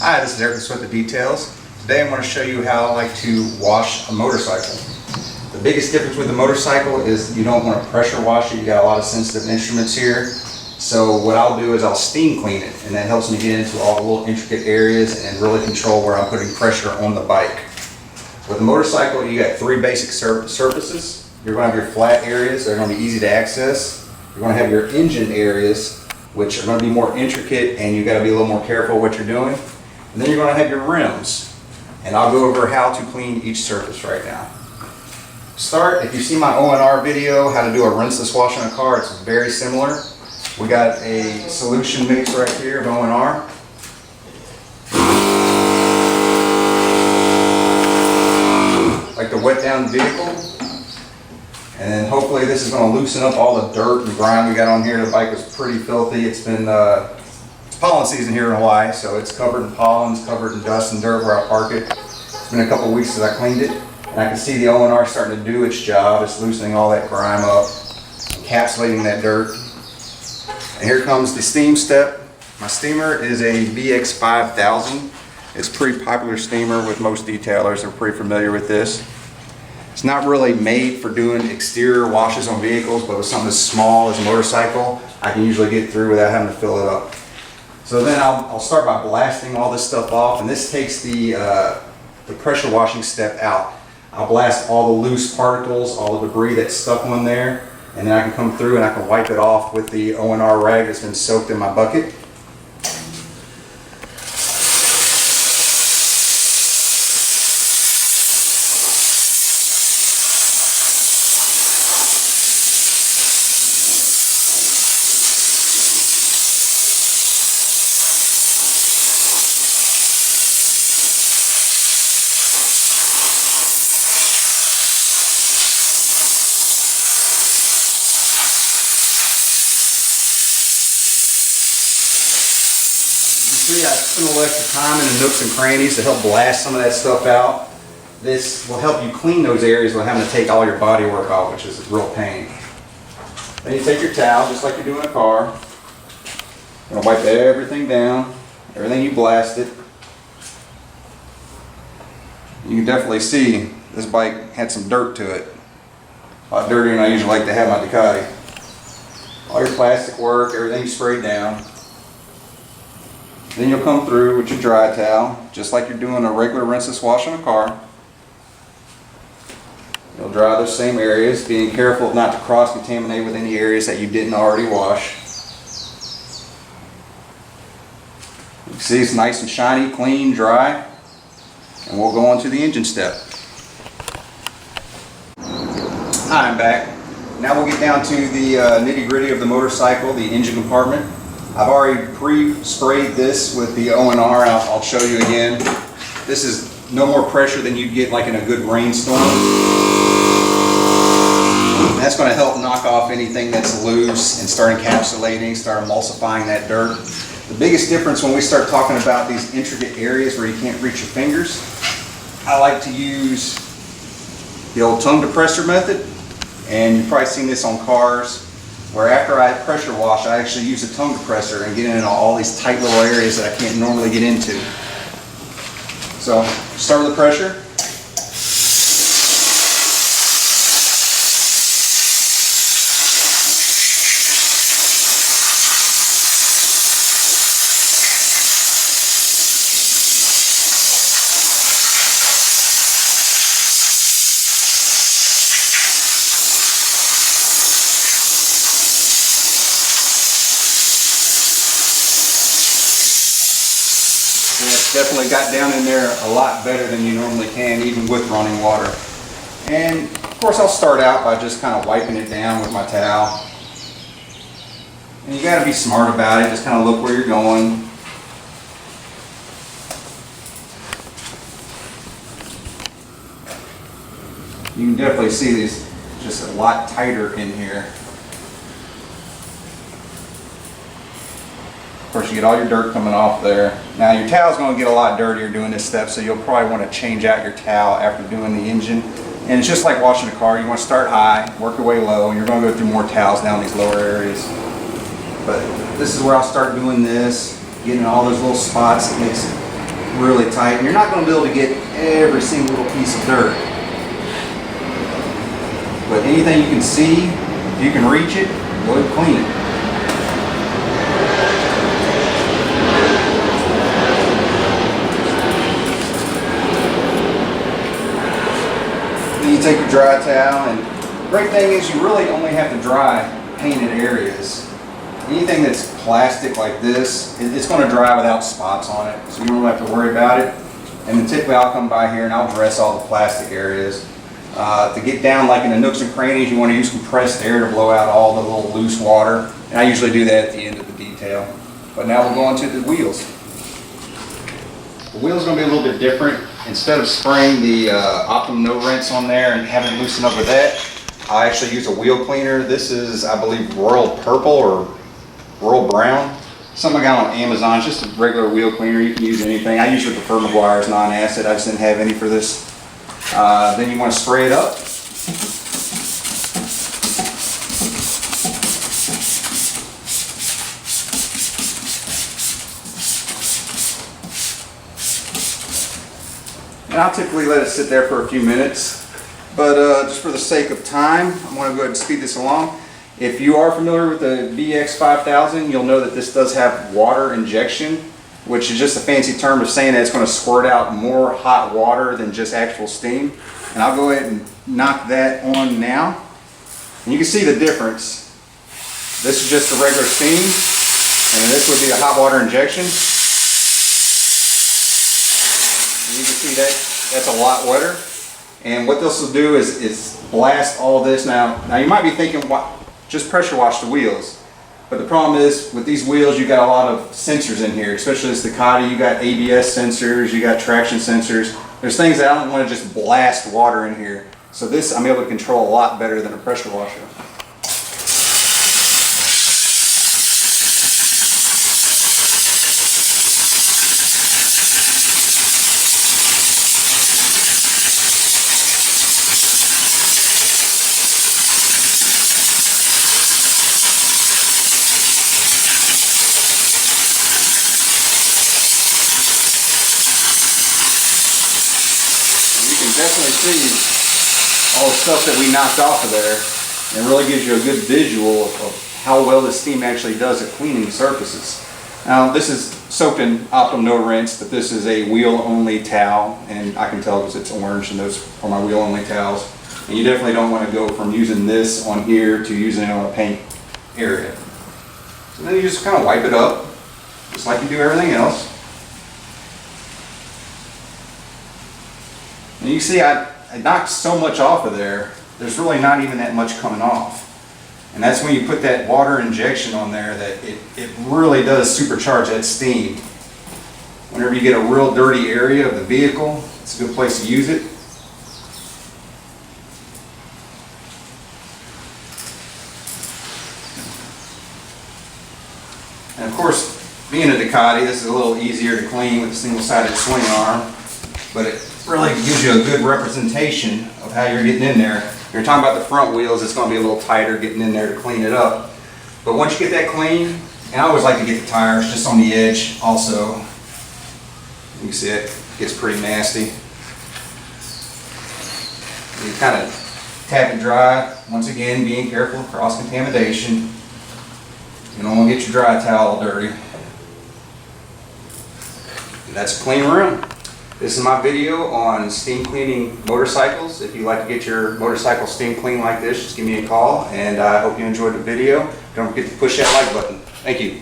Hi, this is Eric with the Details. Today I want to show you how I like to wash a motorcycle. The biggest difference with the motorcycle is you don't want to pressure wash it. You got a lot of sensitive instruments here. So what I'll do is I'll steam clean it, and that helps me get into all the little intricate areas and really control where I'm putting pressure on the bike. With the motorcycle, you got three basic surfaces. You're going to have your flat areas. They're going to be easy to access. You're going to have your engine areas, which are going to be more intricate, and you got to be a little more careful what you're doing. And then you're going to have your rims. And I'll go over how to clean each surface right now. Start, if you see my O&R video, how to do a rinseless wash on a car, it's very similar. We got a solution mix right here of O&R. Like to wet down the vehicle. And then hopefully this is going to loosen up all the dirt and grime we got on here. The bike was pretty filthy. It's been it's pollen season here in Hawaii, so it's covered in pollen, it's covered in dust and dirt where I park it. It's been a couple of weeks since I cleaned it, and I can see the O&R starting to do its job. It's loosening all that grime up, encapsulating that dirt. And here comes the steam step. My steamer is a VX5000. It's a pretty popular steamer with most detailers. They're pretty familiar with this. It's not really made for doing exterior washes on vehicles, but with something as small as a motorcycle, I can usually get through without having to fill it up. So then I'll start by blasting all this stuff off, and this takes the pressure washing step out. I'll blast all the loose particles, all the debris that's stuck on there, and then I can come through and I can wipe it off with the O&R rag that's been soaked in my bucket. See, I spent a little extra time in the nooks and crannies to help blast some of that stuff out. This will help you clean those areas without having to take all your body work off, which is a real pain. Then you take your towel, just like you do in a car. You're going to wipe everything down, everything you blasted. You can definitely see this bike had some dirt to it. A lot dirtier than I usually like to have my Ducati. All your plastic work, everything you sprayed down. Then you'll come through with your dry towel, just like you're doing a regular rinseless wash on a car. You'll dry those same areas, being careful not to cross-contaminate with any areas that you didn't already wash. You can see it's nice and shiny, clean, dry. And we'll go on to the engine step. Hi, I'm back. Now we'll get down to the nitty-gritty of the motorcycle, the engine compartment. I've already pre-sprayed this with the O&R, and I'll show you again. This is no more pressure than you'd get like in a good rainstorm. And that's going to help knock off anything that's loose and start encapsulating, start emulsifying that dirt. The biggest difference when we start talking about these intricate areas where you can't reach your fingers, I like to use the old tongue depressor method, and you've probably seen this on cars, where after I pressure wash, I actually use a tongue depressor and get into all these tight little areas that I can't normally get into. So, start with the pressure. And it's definitely got down in there a lot better than you normally can, even with running water. And of course I'll start out by just kind of wiping it down with my towel. And you got to be smart about it, just kind of look where you're going. You can definitely see these just a lot tighter in here. Of course, you get all your dirt coming off there. Now your towel's going to get a lot dirtier doing this step, so you'll probably want to change out your towel after doing the engine. And it's just like washing a car. You want to start high, work your way low, and you're going to go through more towels down these lower areas. But this is where I'll start doing this, getting all those little spots. It makes really tight. And you're not going to be able to get every single little piece of dirt. But anything you can see, if you can reach it, go ahead and clean it. Then you take your dry towel, and the great thing is you really only have to dry painted areas. Anything that's plastic like this, it's going to dry without spots on it, so you don't have to worry about it. And then typically I'll come by here and I'll dress all the plastic areas. To get down like in the nooks and crannies, you want to use compressed air to blow out all the little loose water. And I usually do that at the end of the detail. But now we'll go on to the wheels. The wheel's going to be a little bit different. Instead of spraying the Optimum No Rinse on there and having it loosen up with that, I actually use a wheel cleaner. This is, I believe, Royal Purple or Royal Brown. Something I got on Amazon. It's just a regular wheel cleaner. You can use anything. I usually prefer Meguiar's non-acid. I just didn't have any for this. Then you want to spray it up. And I'll typically let it sit there for a few minutes, but just for the sake of time, I'm going to go ahead and speed this along. If you are familiar with the VX5000, you'll know that this does have water injection, which is just a fancy term of saying that it's going to squirt out more hot water than just actual steam. And I'll go ahead and knock that on now. And you can see the difference. This is just the regular steam, and then this would be a hot water injection. And you can see that that's a lot wetter. And what this will do is blast all this. Now you might be thinking, just pressure wash the wheels. But the problem is, with these wheels, you got a lot of sensors in here, especially this Ducati. You got ABS sensors, you got traction sensors. There's things that I don't want to just blast water in here. So this I'm able to control a lot better than a pressure washer. Definitely see all the stuff that we knocked off of there, and it really gives you a good visual of how well the steam actually does at cleaning surfaces. Now this is soaked in Optimum No Rinse, but this is a wheel only towel, and I can tell because it's orange and those are my wheel only towels. And you definitely don't want to go from using this on here to using it on a paint area. So then you just kind of wipe it up, just like you do everything else. And you see I knocked so much off of there, there's really not even that much coming off. And that's when you put that water injection on there that it really does supercharge that steam. Whenever you get a real dirty area of the vehicle, it's a good place to use it. And of course, being a Ducati, this is a little easier to clean with a single-sided swing arm, but it really gives you a good representation of how you're getting in there. If you're talking about the front wheels, it's going to be a little tighter getting in there to clean it up. But once you get that clean, and I always like to get the tires just on the edge also. You can see it gets pretty nasty. You kind of tap it dry. Once again, being careful of cross-contamination. You don't want to get your dry towel dirty. And that's a clean room. This is my video on steam cleaning motorcycles. If you'd like to get your motorcycle steam clean like this, just give me a call, and I hope you enjoyed the video. Don't forget to push that like button. Thank you.